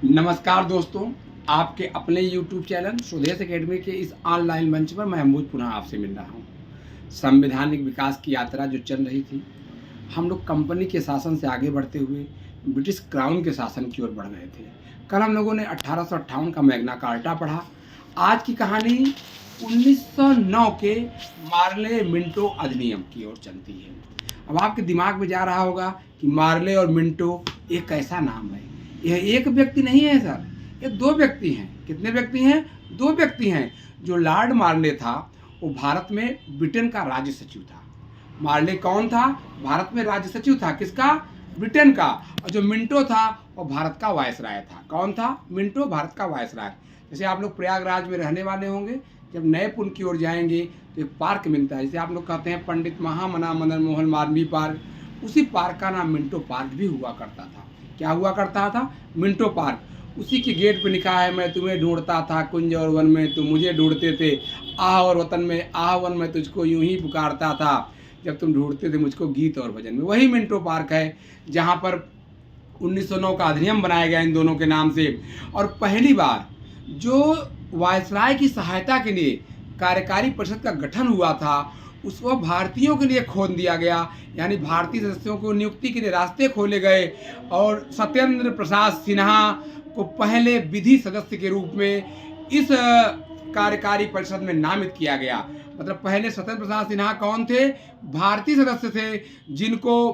नमस्कार दोस्तों, आपके अपने YouTube चैनल स्वदेश एकेडमी के इस ऑनलाइन मंच पर मैं अमूज पुनः आपसे मिल रहा हूँ। संवैधानिक विकास की यात्रा जो चल रही थी, हम लोग कंपनी के शासन से आगे बढ़ते हुए ब्रिटिश क्राउन के शासन की ओर बढ़ रहे थे। कल हम लोगों ने 1858 का मैग्ना कार्टा पढ़ा। आज की कहानी 1909 के मार्ले मिंटो अधिनियम की ओर चलती है। अब आपके दिमाग में जा रहा होगा कि मार्ले और मिंटो एक कैसा नाम है। यह एक व्यक्ति नहीं है सर, ये दो व्यक्ति हैं। कितने व्यक्ति हैं? दो व्यक्ति हैं। जो लॉर्ड मार्ले था वो भारत में ब्रिटेन का राज्य सचिव था। मार्ले कौन था? भारत में राज्य सचिव था। किसका? ब्रिटेन का। और जो मिंटो था वो भारत का वायसराय था। कौन था? मिंटो भारत का वायसराय। जैसे आप लोग प्रयागराज में रहने वाले होंगे, जब नए पुल की ओर जाएंगे तो एक पार्क मिलता है, जैसे आप लोग कहते हैं पंडित महामना मदन मोहन मालवीय पार्क। उसी पार्क का नाम मिंटो पार्क भी हुआ करता था। क्या हुआ करता था? Minto park. उसी के गेट पे लिखा है, मैं तुम्हें ढूंढता था कुंज और वन में, तुम मुझे ढूंढते थे आह और वतन में, आह वन में तुझको यूं ही पुकारता था जब तुम ढूंढते थे मुझको गीत और भजन में। वही मिंटो पार्क है जहाँ पर 1909 का अधिनियम बनाया गया इन दोनों के नाम से। और पहली बार जो वायसराय की सहायता के लिए कार्यकारी परिषद का गठन हुआ था, उसको भारतीयों के लिए खोल दिया गया, यानी भारतीय सदस्यों को नियुक्ति के लिए रास्ते खोले गए। और सत्येंद्र प्रसाद सिन्हा को पहले विधि सदस्य के रूप में इस कार्यकारी परिषद में नामित किया गया। मतलब पहले सत्येंद्र प्रसाद सिन्हा कौन थे? भारतीय सदस्य थे, जिनको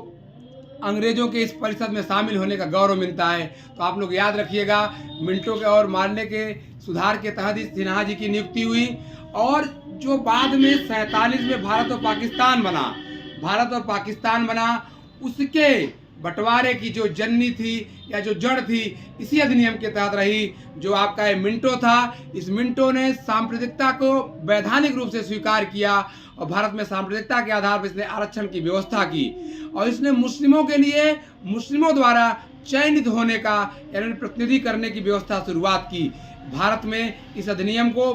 अंग्रेजों के इस परिषद में शामिल होने का गौरव मिलता है। तो आप लोग याद रखिएगा, मिंटो के और मार्ले के सुधार के तहत इस सिन्हा जी की नियुक्ति हुई। और जो बाद में 47 में भारत और पाकिस्तान बना, उसके बंटवारे की जो जननी थी या जो जड़ थी, इसी अधिनियम के तहत रही। जो आपका ये मिंटो था, इस मिंटो ने सांप्रदायिकता को वैधानिक रूप से स्वीकार किया और भारत में सांप्रदायिकता के आधार पर इसने आरक्षण की व्यवस्था की। और इसने मुस्लिमों के लिए मुस्लिमों द्वारा चयनित होने का यानी प्रतिनिधि करने की व्यवस्था शुरुआत की। भारत में इस अधिनियम को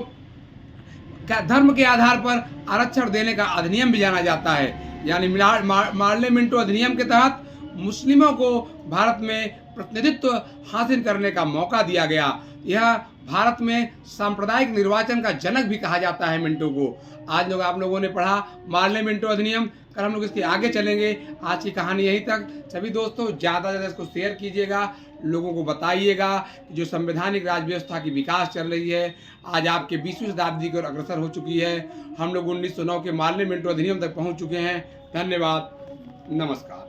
धर्म के आधार पर आरक्षण देने का अधिनियम भी जाना जाता है। यानी मार्ले मिंटो अधिनियम के तहत मुस्लिमों को भारत में प्रतिनिधित्व हासिल करने का मौका दिया गया। यह भारत में सांप्रदायिक निर्वाचन का जनक भी कहा जाता है मिंटो को। आज लोग आप लोगों ने पढ़ा मार्ले मिंटो अधिनियम। कल हम लोग इसके आगे चलेंगे। आज की कहानी यहीं तक। सभी दोस्तों ज़्यादा से ज़्यादा इसको शेयर कीजिएगा, लोगों को बताइएगा कि जो संवैधानिक राज व्यवस्था की विकास चल रही है, आज आपके 20वीं शताब्दी की ओर अग्रसर हो चुकी है। हम लोग 1909 के मार्ले मिंटो अधिनियम तक पहुँच चुके हैं। धन्यवाद, नमस्कार।